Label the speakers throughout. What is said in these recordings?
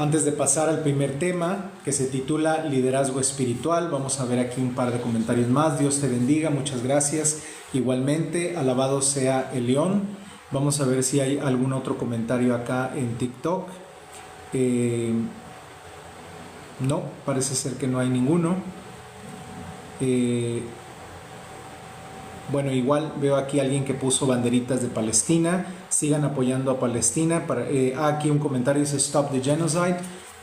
Speaker 1: Antes de pasar al primer tema, que se titula Liderazgo Espiritual, vamos a ver aquí un par de comentarios más. Dios te bendiga, muchas gracias. Igualmente, alabado sea el León. Vamos a ver si hay algún otro comentario acá en TikTok. No, parece ser que no hay ninguno. Bueno, igual veo aquí a alguien que puso banderitas de Palestina. Sigan apoyando a Palestina. Aquí un comentario dice Stop the Genocide.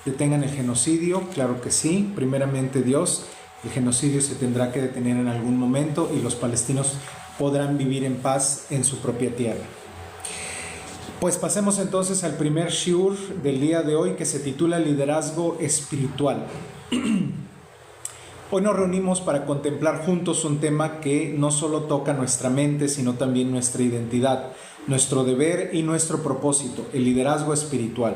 Speaker 1: Detengan el genocidio. Claro que sí. Primeramente Dios. El genocidio se tendrá que detener en algún momento y los palestinos podrán vivir en paz en su propia tierra. Pues pasemos entonces al primer shiur del día de hoy, que se titula Liderazgo Espiritual. Hoy nos reunimos para contemplar juntos un tema que no solo toca nuestra mente, sino también nuestra identidad, nuestro deber y nuestro propósito, el liderazgo espiritual.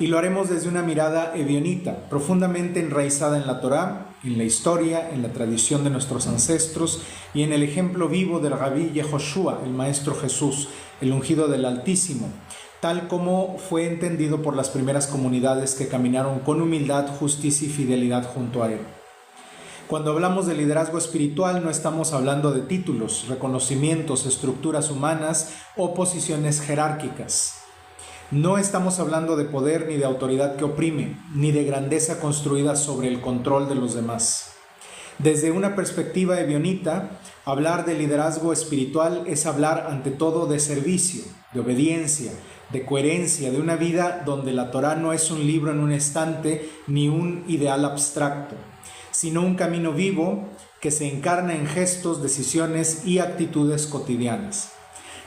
Speaker 1: Y lo haremos desde una mirada evionita, profundamente enraizada en la Torá, en la historia, en la tradición de nuestros ancestros y en el ejemplo vivo del Rabí Yehoshua, el Maestro Jesús, el ungido del Altísimo, tal como fue entendido por las primeras comunidades que caminaron con humildad, justicia y fidelidad junto a él. Cuando hablamos de liderazgo espiritual no estamos hablando de títulos, reconocimientos, estructuras humanas o posiciones jerárquicas. No estamos hablando de poder ni de autoridad que oprime, ni de grandeza construida sobre el control de los demás. Desde una perspectiva evionita, hablar de liderazgo espiritual es hablar ante todo de servicio, de obediencia, de coherencia, de una vida donde la Torá no es un libro en un estante ni un ideal abstracto, sino un camino vivo que se encarna en gestos, decisiones y actitudes cotidianas.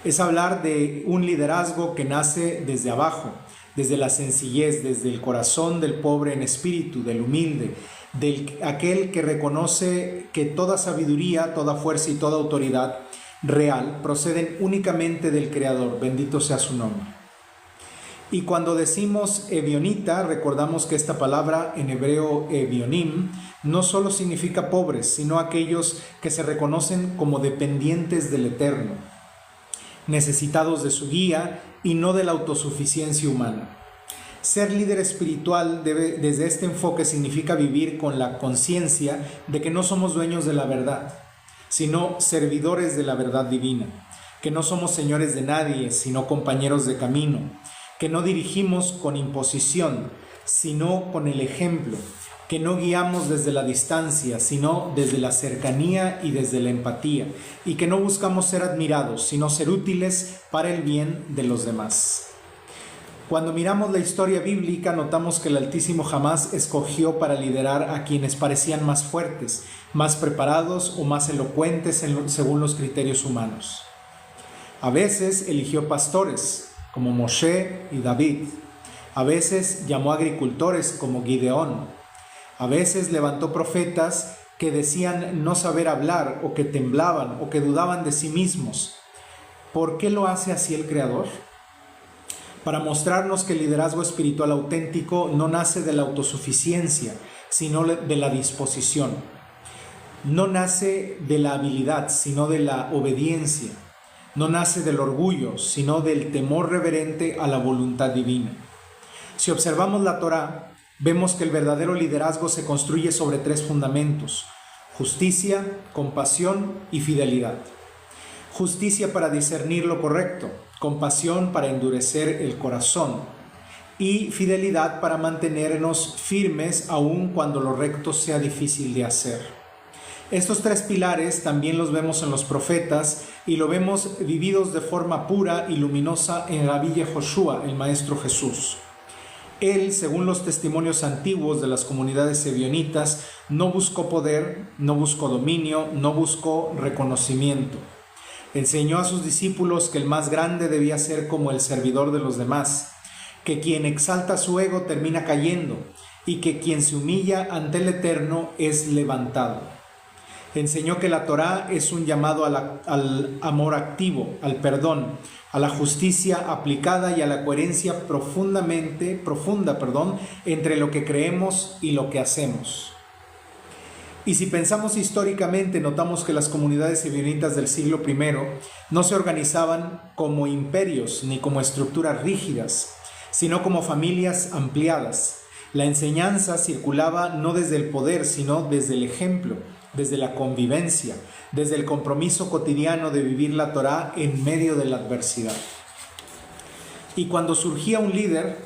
Speaker 1: Es hablar de un liderazgo que nace desde abajo, desde la sencillez, desde el corazón del pobre en espíritu, del humilde, aquel que reconoce que toda sabiduría, toda fuerza y toda autoridad real proceden únicamente del Creador, bendito sea su nombre. Y cuando decimos evionita, recordamos que esta palabra en hebreo evionim no solo significa pobres, sino aquellos que se reconocen como dependientes del Eterno, necesitados de su guía y no de la autosuficiencia humana. Ser líder espiritual desde este enfoque significa vivir con la conciencia de que no somos dueños de la verdad, sino servidores de la verdad divina, que no somos señores de nadie, sino compañeros de camino, que no dirigimos con imposición, sino con el ejemplo, que no guiamos desde la distancia, sino desde la cercanía y desde la empatía, y que no buscamos ser admirados, sino ser útiles para el bien de los demás. Cuando miramos la historia bíblica, notamos que el Altísimo jamás escogió para liderar a quienes parecían más fuertes, más preparados o más elocuentes según los criterios humanos. A veces eligió pastores, como Moshe y David. A veces llamó agricultores, como Gideón. A veces levantó profetas que decían no saber hablar, o que temblaban, o que dudaban de sí mismos. ¿Por qué lo hace así el Creador? Para mostrarnos que el liderazgo espiritual auténtico no nace de la autosuficiencia, sino de la disposición. No nace de la habilidad, sino de la obediencia. No nace del orgullo, sino del temor reverente a la voluntad divina. Si observamos la Torá, vemos que el verdadero liderazgo se construye sobre tres fundamentos: justicia, compasión y fidelidad. Justicia para discernir lo correcto, compasión para endurecer el corazón y fidelidad para mantenernos firmes aun cuando lo recto sea difícil de hacer. Estos tres pilares también los vemos en los profetas y lo vemos vividos de forma pura y luminosa en Rabí Yehoshua, el Maestro Jesús. Él, según los testimonios antiguos de las comunidades ebionitas, no buscó poder, no buscó dominio, no buscó reconocimiento. Enseñó a sus discípulos que el más grande debía ser como el servidor de los demás, que quien exalta su ego termina cayendo y que quien se humilla ante el Eterno es levantado. Enseñó que la Torá es un llamado al amor activo, al perdón, a la justicia aplicada y a la coherencia profunda, entre lo que creemos y lo que hacemos. Y si pensamos históricamente, notamos que las comunidades ebionitas del siglo I no se organizaban como imperios ni como estructuras rígidas, sino como familias ampliadas. La enseñanza circulaba no desde el poder, sino desde el ejemplo, desde la convivencia, desde el compromiso cotidiano de vivir la Torá en medio de la adversidad. Y cuando surgía un líder,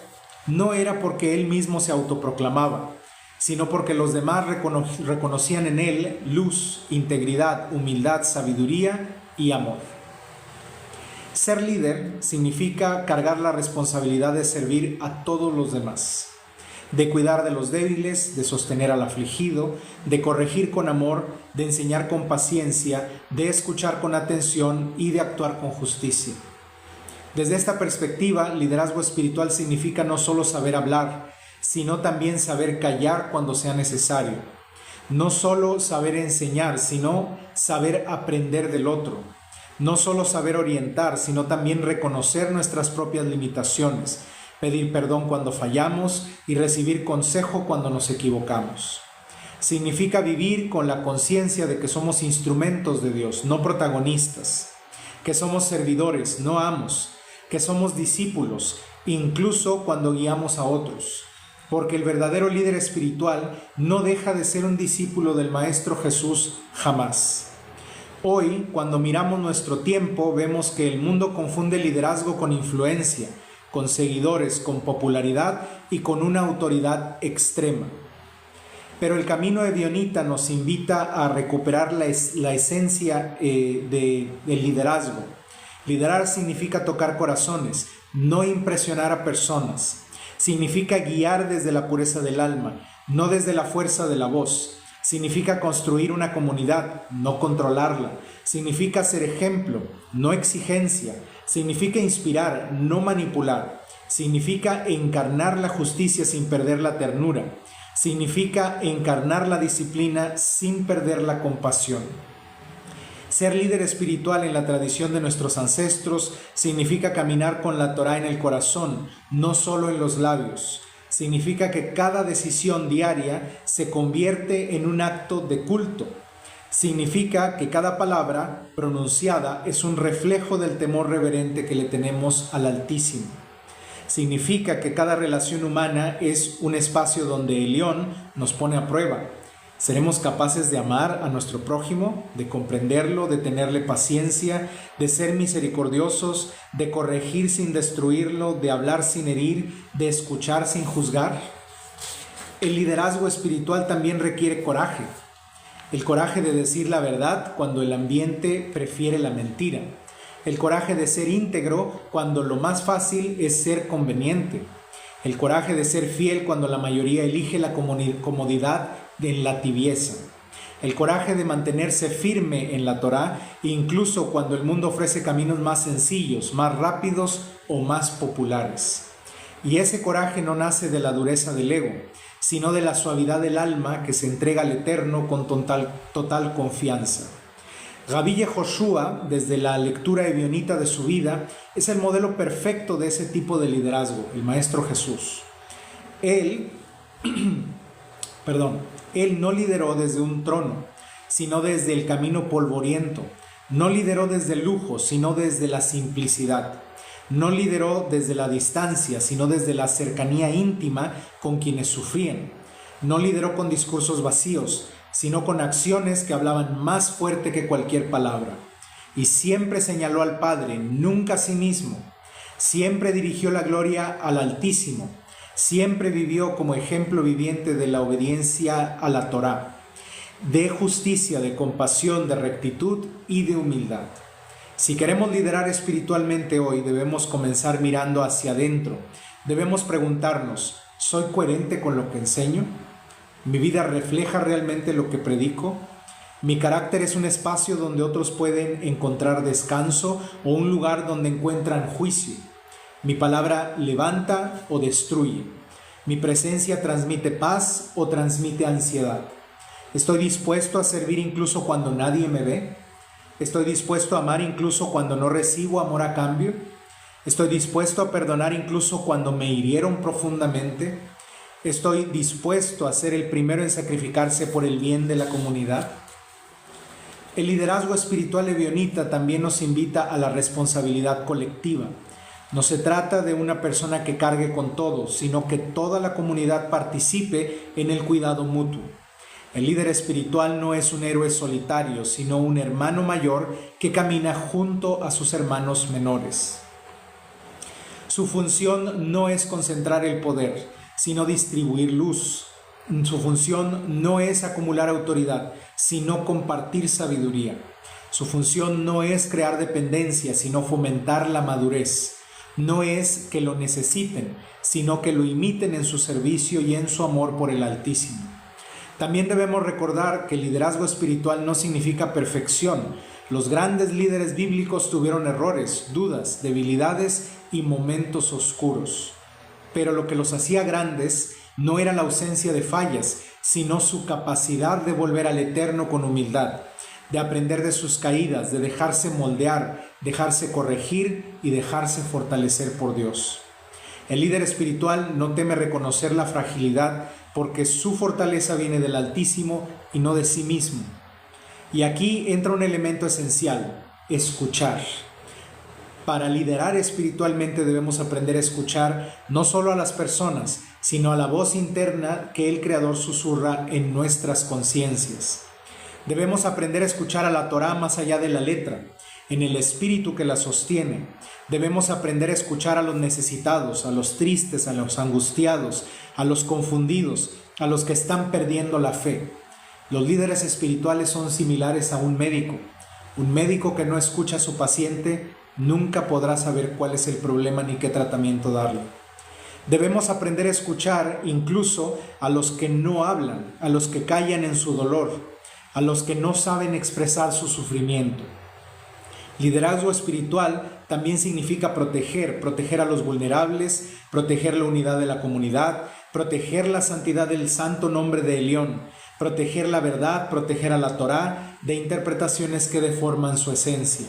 Speaker 1: no era porque él mismo se autoproclamaba, sino porque los demás reconocían en él luz, integridad, humildad, sabiduría y amor. Ser líder significa cargar la responsabilidad de servir a todos los demás, de cuidar de los débiles, de sostener al afligido, de corregir con amor, de enseñar con paciencia, de escuchar con atención y de actuar con justicia. Desde esta perspectiva, liderazgo espiritual significa no solo saber hablar, sino también saber callar cuando sea necesario. No solo saber enseñar, sino saber aprender del otro. No solo saber orientar, sino también reconocer nuestras propias limitaciones, pedir perdón cuando fallamos y recibir consejo cuando nos equivocamos. Significa vivir con la conciencia de que somos instrumentos de Dios, no protagonistas, que somos servidores, no amos, que somos discípulos, incluso cuando guiamos a otros, porque el verdadero líder espiritual no deja de ser un discípulo del Maestro Jesús jamás. Hoy, cuando miramos nuestro tiempo, vemos que el mundo confunde liderazgo con influencia, con seguidores, con popularidad y con una autoridad extrema. Pero el camino ebionita nos invita a recuperar la esencia del liderazgo. Liderar significa tocar corazones, no impresionar a personas. Significa guiar desde la pureza del alma, no desde la fuerza de la voz. Significa construir una comunidad, no controlarla. Significa ser ejemplo, no exigencia. Significa inspirar, no manipular. Significa encarnar la justicia sin perder la ternura. Significa encarnar la disciplina sin perder la compasión. Ser líder espiritual en la tradición de nuestros ancestros significa caminar con la Torá en el corazón, no solo en los labios. Significa que cada decisión diaria se convierte en un acto de culto. Significa que cada palabra pronunciada es un reflejo del temor reverente que le tenemos al Altísimo. Significa que cada relación humana es un espacio donde el León nos pone a prueba. ¿Seremos capaces de amar a nuestro prójimo, de comprenderlo, de tenerle paciencia, de ser misericordiosos, de corregir sin destruirlo, de hablar sin herir, de escuchar sin juzgar? El liderazgo espiritual también requiere coraje. El coraje de decir la verdad cuando el ambiente prefiere la mentira. El coraje de ser íntegro cuando lo más fácil es ser conveniente. El coraje de ser fiel cuando la mayoría elige la comodidad en la tibieza. El coraje de mantenerse firme en la Torá, incluso cuando el mundo ofrece caminos más sencillos, más rápidos o más populares. Y ese coraje no nace de la dureza del ego, sino de la suavidad del alma que se entrega al Eterno con total confianza. Rabbi Yehoshua, desde la lectura ebionita de su vida, es el modelo perfecto de ese tipo de liderazgo, el Maestro Jesús. Él no lideró desde un trono, sino desde el camino polvoriento. No lideró desde el lujo, sino desde la simplicidad. No lideró desde la distancia, sino desde la cercanía íntima con quienes sufrían. No lideró con discursos vacíos, sino con acciones que hablaban más fuerte que cualquier palabra. Y siempre señaló al Padre, nunca a sí mismo. Siempre dirigió la gloria al Altísimo. Siempre vivió como ejemplo viviente de la obediencia a la Torá, de justicia, de compasión, de rectitud y de humildad. Si queremos liderar espiritualmente hoy, debemos comenzar mirando hacia adentro. Debemos preguntarnos, ¿soy coherente con lo que enseño? ¿Mi vida refleja realmente lo que predico? ¿Mi carácter es un espacio donde otros pueden encontrar descanso o un lugar donde encuentran juicio? ¿Mi palabra levanta o destruye? ¿Mi presencia transmite paz o transmite ansiedad? ¿Estoy dispuesto a servir incluso cuando nadie me ve? ¿Estoy dispuesto a amar incluso cuando no recibo amor a cambio? ¿Estoy dispuesto a perdonar incluso cuando me hirieron profundamente? ¿Estoy dispuesto a ser el primero en sacrificarse por el bien de la comunidad? El liderazgo espiritual ebionita también nos invita a la responsabilidad colectiva. No se trata de una persona que cargue con todo, sino que toda la comunidad participe en el cuidado mutuo. El líder espiritual no es un héroe solitario, sino un hermano mayor que camina junto a sus hermanos menores. Su función no es concentrar el poder, sino distribuir luz. Su función no es acumular autoridad, sino compartir sabiduría. Su función no es crear dependencia, sino fomentar la madurez. No es que lo necesiten, sino que lo imiten en su servicio y en su amor por el Altísimo. También debemos recordar que el liderazgo espiritual no significa perfección. Los grandes líderes bíblicos tuvieron errores, dudas, debilidades y momentos oscuros. Pero lo que los hacía grandes no era la ausencia de fallas, sino su capacidad de volver al Eterno con humildad, de aprender de sus caídas, de dejarse moldear, dejarse corregir y dejarse fortalecer por Dios. El líder espiritual no teme reconocer la fragilidad porque su fortaleza viene del Altísimo y no de sí mismo. Y aquí entra un elemento esencial: escuchar. Para liderar espiritualmente debemos aprender a escuchar no solo a las personas, sino a la voz interna que el Creador susurra en nuestras conciencias. Debemos aprender a escuchar a la Torá más allá de la letra, en el espíritu que la sostiene. Debemos aprender a escuchar a los necesitados, a los tristes, a los angustiados, a los confundidos, a los que están perdiendo la fe. Los líderes espirituales son similares a un médico. Un médico que no escucha a su paciente nunca podrá saber cuál es el problema ni qué tratamiento darle. Debemos aprender a escuchar incluso a los que no hablan, a los que callan en su dolor, a los que no saben expresar su sufrimiento. Liderazgo espiritual también significa proteger a los vulnerables, proteger la unidad de la comunidad, proteger la santidad del santo nombre de Elión, proteger la verdad, proteger a la Torá de interpretaciones que deforman su esencia.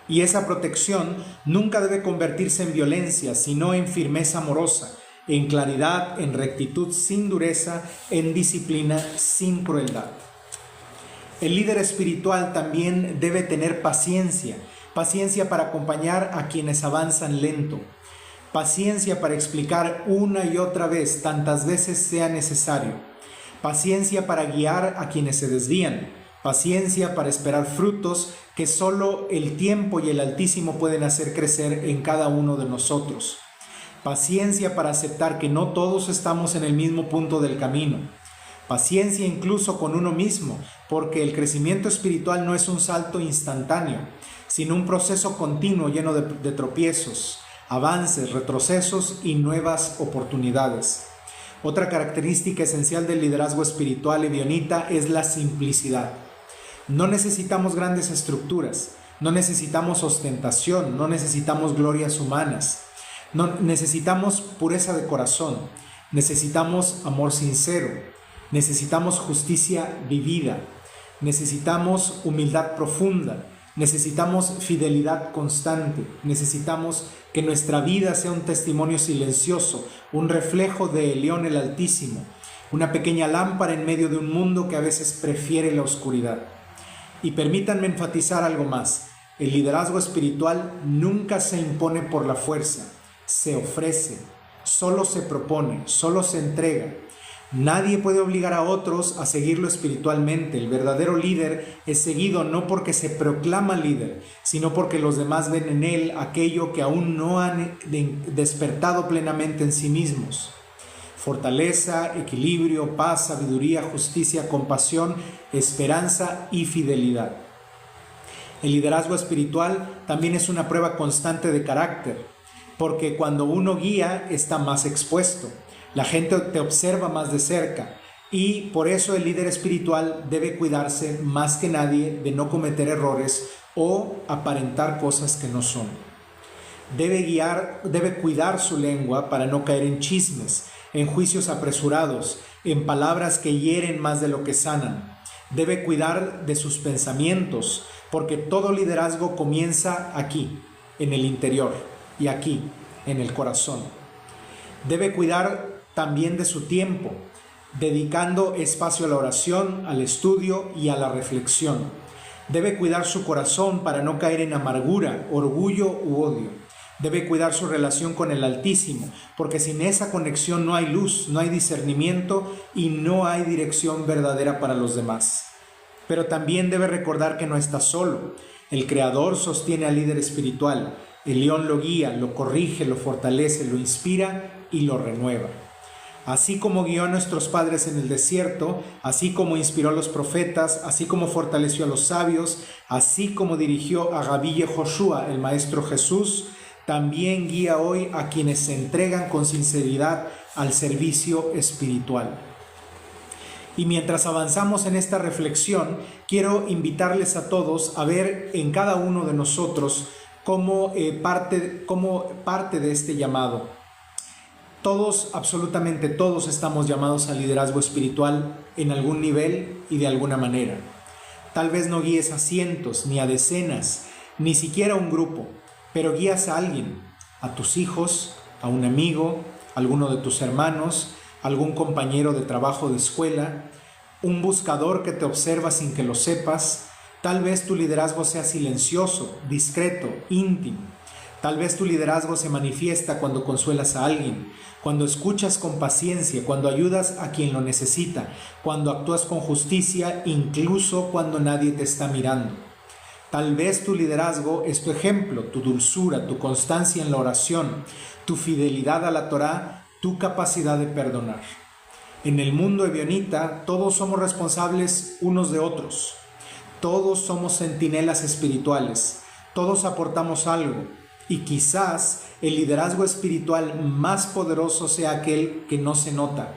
Speaker 1: Y esa protección nunca debe convertirse en violencia, sino en firmeza amorosa, en claridad, en rectitud sin dureza, en disciplina sin crueldad. El líder espiritual también debe tener paciencia para acompañar a quienes avanzan lento, paciencia para explicar una y otra vez, tantas veces sea necesario, paciencia para guiar a quienes se desvían, paciencia para esperar frutos que solo el tiempo y el Altísimo pueden hacer crecer en cada uno de nosotros, paciencia para aceptar que no todos estamos en el mismo punto del camino, paciencia incluso con uno mismo, porque el crecimiento espiritual no es un salto instantáneo, sino un proceso continuo lleno de tropiezos, avances, retrocesos y nuevas oportunidades. Otra característica esencial del liderazgo espiritual ebionita es la simplicidad. No necesitamos grandes estructuras, no necesitamos ostentación, no necesitamos glorias humanas, no necesitamos pureza de corazón, necesitamos amor sincero, necesitamos justicia vivida, necesitamos humildad profunda, necesitamos fidelidad constante, necesitamos que nuestra vida sea un testimonio silencioso, un reflejo de Elión el Altísimo, una pequeña lámpara en medio de un mundo que a veces prefiere la oscuridad. Y permítanme enfatizar algo más: el liderazgo espiritual nunca se impone por la fuerza, se ofrece, solo se propone, solo se entrega. Nadie puede obligar a otros a seguirlo espiritualmente. El verdadero líder es seguido no porque se proclama líder, sino porque los demás ven en él aquello que aún no han despertado plenamente en sí mismos. Fortaleza, equilibrio, paz, sabiduría, justicia, compasión, esperanza y fidelidad. El liderazgo espiritual también es una prueba constante de carácter, porque cuando uno guía está más expuesto. La gente te observa más de cerca y por eso el líder espiritual debe cuidarse más que nadie de no cometer errores o aparentar cosas que no son. Debe cuidar su lengua para no caer en chismes, en juicios apresurados, en palabras que hieren más de lo que sanan. Debe cuidar de sus pensamientos, porque todo liderazgo comienza aquí, en el interior, y aquí, en el corazón. Debe cuidar también de su tiempo, dedicando espacio a la oración, al estudio y a la reflexión. Debe cuidar su corazón para no caer en amargura, orgullo u odio, Debe cuidar su relación con el Altísimo, porque sin esa conexión no hay luz, no hay discernimiento y no hay dirección verdadera para los demás. Pero también debe recordar que no está solo. El Creador sostiene al líder espiritual. El león lo guía, lo corrige, lo fortalece, lo inspira y lo renueva. Así como guió a nuestros padres en el desierto, así como inspiró a los profetas, así como fortaleció a los sabios, así como dirigió a Rabí Yehoshua, el Maestro Jesús, también guía hoy a quienes se entregan con sinceridad al servicio espiritual. Y mientras avanzamos en esta reflexión, quiero invitarles a todos a ver en cada uno de nosotros como parte de este llamado. Todos, absolutamente todos, estamos llamados al liderazgo espiritual en algún nivel y de alguna manera. Tal vez no guíes a cientos, ni a decenas, ni siquiera a un grupo, pero guías a alguien, a tus hijos, a un amigo, a alguno de tus hermanos, a algún compañero de trabajo de escuela, un buscador que te observa sin que lo sepas. Tal vez tu liderazgo sea silencioso, discreto, íntimo. Tal vez tu liderazgo se manifiesta cuando consuelas a alguien, cuando escuchas con paciencia, cuando ayudas a quien lo necesita, cuando actúas con justicia, incluso cuando nadie te está mirando. Tal vez tu liderazgo es tu ejemplo, tu dulzura, tu constancia en la oración, tu fidelidad a la Torá, tu capacidad de perdonar. En el mundo ebionita, todos somos responsables unos de otros. Todos somos centinelas espirituales. Todos aportamos algo. Y quizás el liderazgo espiritual más poderoso sea aquel que no se nota,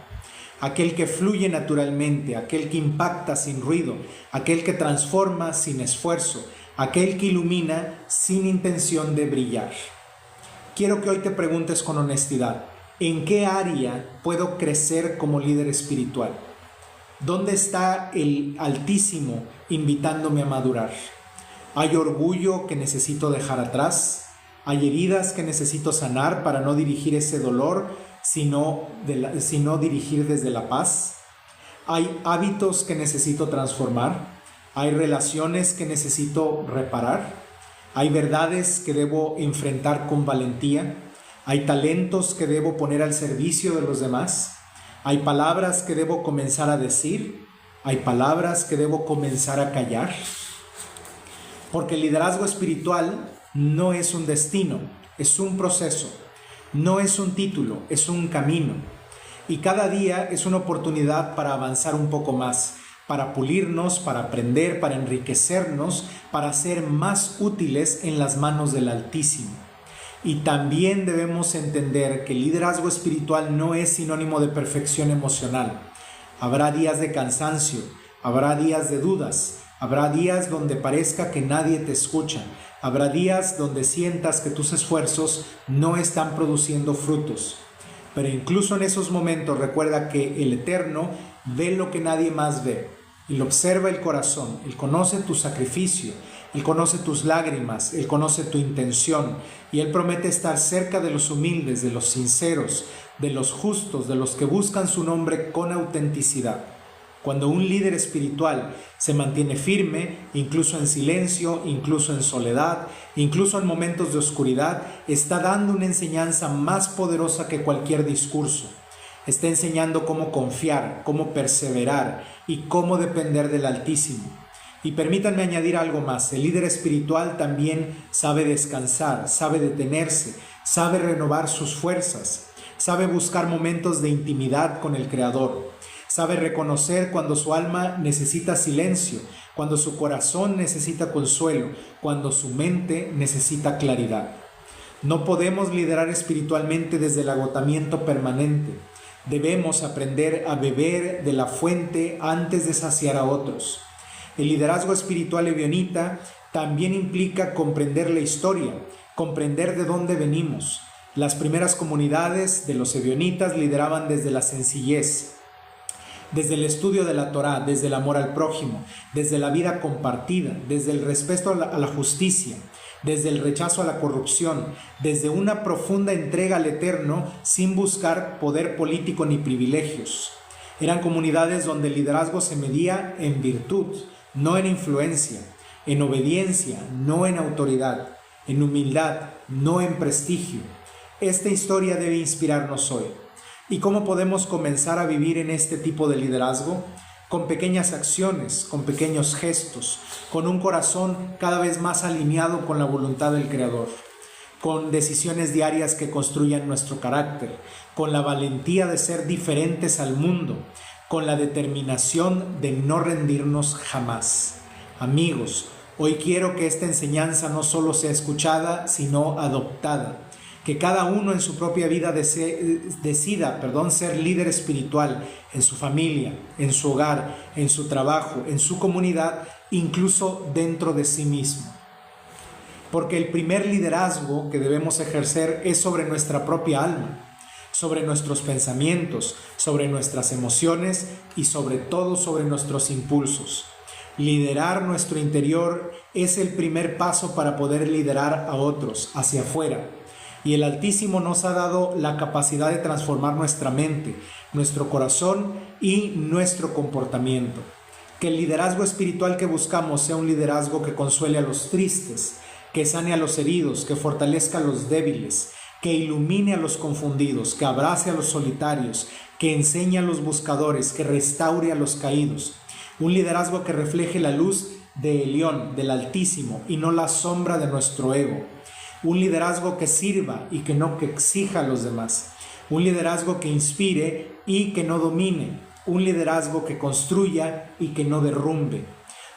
Speaker 1: aquel que fluye naturalmente, aquel que impacta sin ruido, aquel que transforma sin esfuerzo, aquel que ilumina sin intención de brillar. Quiero que hoy te preguntes con honestidad, ¿en qué área puedo crecer como líder espiritual? ¿Dónde está el Altísimo invitándome a madurar? ¿Hay orgullo que necesito dejar atrás? ¿Hay heridas que necesito sanar para no dirigir ese dolor, sino dirigir desde la paz? ¿Hay hábitos que necesito transformar? ¿Hay relaciones que necesito reparar? ¿Hay verdades que debo enfrentar con valentía? ¿Hay talentos que debo poner al servicio de los demás? ¿Hay palabras que debo comenzar a decir? ¿Hay palabras que debo comenzar a callar? Porque el liderazgo espiritual no es un destino, es un proceso. No es un título, es un camino. Y cada día es una oportunidad para avanzar un poco más, para pulirnos, para aprender, para enriquecernos, para ser más útiles en las manos del Altísimo. Y también debemos entender que el liderazgo espiritual no es sinónimo de perfección emocional. Habrá días de cansancio, habrá días de dudas, habrá días donde parezca que nadie te escucha, habrá días donde sientas que tus esfuerzos no están produciendo frutos. Pero incluso en esos momentos recuerda que el Eterno ve lo que nadie más ve. Él observa el corazón, Él conoce tu sacrificio, Él conoce tus lágrimas, Él conoce tu intención y Él promete estar cerca de los humildes, de los sinceros, de los justos, de los que buscan su nombre con autenticidad. Cuando un líder espiritual se mantiene firme, incluso en silencio, incluso en soledad, incluso en momentos de oscuridad, está dando una enseñanza más poderosa que cualquier discurso. Está enseñando cómo confiar, cómo perseverar y cómo depender del Altísimo. Y permítanme añadir algo más. El líder espiritual también sabe descansar, sabe detenerse, sabe renovar sus fuerzas, sabe buscar momentos de intimidad con el Creador. Sabe reconocer cuando su alma necesita silencio, cuando su corazón necesita consuelo, cuando su mente necesita claridad. No podemos liderar espiritualmente desde el agotamiento permanente. Debemos aprender a beber de la fuente antes de saciar a otros. El liderazgo espiritual ebionita también implica comprender la historia, comprender de dónde venimos. Las primeras comunidades de los ebionitas lideraban desde la sencillez, desde el estudio de la Torá, desde el amor al prójimo, desde la vida compartida, desde el respeto a la justicia, desde el rechazo a la corrupción, desde una profunda entrega al Eterno sin buscar poder político ni privilegios. Eran comunidades donde el liderazgo se medía en virtud, no en influencia, en obediencia, no en autoridad. en humildad, no en prestigio. Esta historia debe inspirarnos hoy. ¿Y cómo podemos comenzar a vivir en este tipo de liderazgo? Con pequeñas acciones, con pequeños gestos, con un corazón cada vez más alineado con la voluntad del Creador, con decisiones diarias que construyan nuestro carácter, con la valentía de ser diferentes al mundo, con la determinación de no rendirnos jamás. Amigos, hoy quiero que esta enseñanza no solo sea escuchada, sino adoptada. Que cada uno en su propia vida decida ser líder espiritual en su familia, en su hogar, en su trabajo, en su comunidad, incluso dentro de sí mismo. Porque el primer liderazgo que debemos ejercer es sobre nuestra propia alma, sobre nuestros pensamientos, sobre nuestras emociones y sobre todo sobre nuestros impulsos. Liderar nuestro interior es el primer paso para poder liderar a otros hacia afuera. Y el Altísimo nos ha dado la capacidad de transformar nuestra mente, nuestro corazón y nuestro comportamiento. Que el liderazgo espiritual que buscamos sea un liderazgo que consuele a los tristes, que sane a los heridos, que fortalezca a los débiles, que ilumine a los confundidos, que abrace a los solitarios, que enseñe a los buscadores, que restaure a los caídos. Un liderazgo que refleje la luz de Elión, del Altísimo, y no la sombra de nuestro ego. Un liderazgo que sirva y que no que exija a los demás. Un liderazgo que inspire y que no domine. Un liderazgo que construya y que no derrumbe.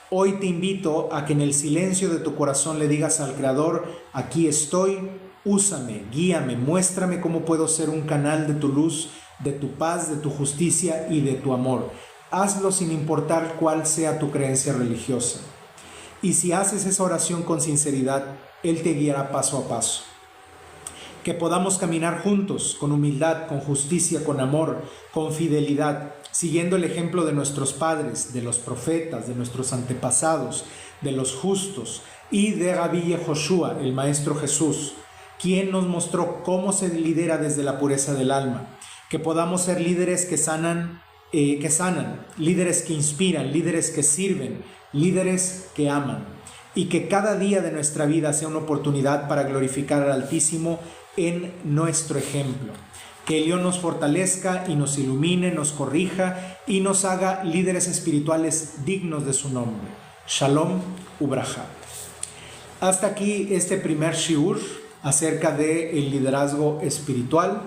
Speaker 1: Hoy te invito a que en el silencio de tu corazón le digas al Creador: aquí estoy, úsame, guíame, muéstrame cómo puedo ser un canal de tu luz, de tu paz, de tu justicia y de tu amor. Hazlo sin importar cuál sea tu creencia religiosa. Y si haces esa oración con sinceridad, Él te guiará paso a paso. Que podamos caminar juntos, con humildad, con justicia, con amor, con fidelidad, siguiendo el ejemplo de nuestros padres, de los profetas, de nuestros antepasados, de los justos y de Rabí Yehoshua, el Maestro Jesús, quien nos mostró cómo se lidera desde la pureza del alma. Que podamos ser líderes que sanan, líderes que inspiran, líderes que sirven, líderes que aman. Y que cada día de nuestra vida sea una oportunidad para glorificar al Altísimo en nuestro ejemplo. Que Elión nos fortalezca y nos ilumine, nos corrija y nos haga líderes espirituales dignos de su nombre. Shalom Ubraja. Hasta aquí este primer shiur acerca del liderazgo espiritual.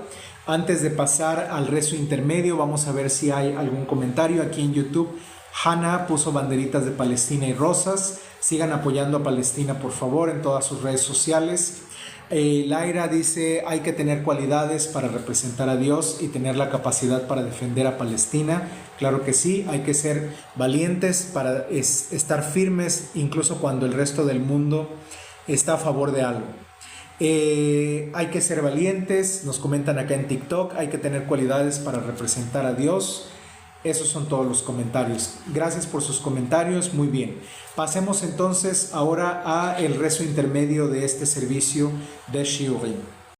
Speaker 1: Antes de pasar al rezo intermedio, vamos a ver si hay algún comentario aquí en YouTube. Hannah puso banderitas de Palestina y rosas. Sigan apoyando a Palestina, por favor, en todas sus redes sociales. Laira dice: hay que tener cualidades para representar a Dios y tener la capacidad para defender a Palestina. Claro que sí, hay que ser valientes para estar firmes, incluso cuando el resto del mundo está a favor de algo. Hay que ser valientes, nos comentan acá en TikTok, hay que tener cualidades para representar a Dios. Esos son todos los comentarios. Gracias por sus comentarios, muy bien. Pasemos entonces ahora a el rezo intermedio de este servicio de Shiurim.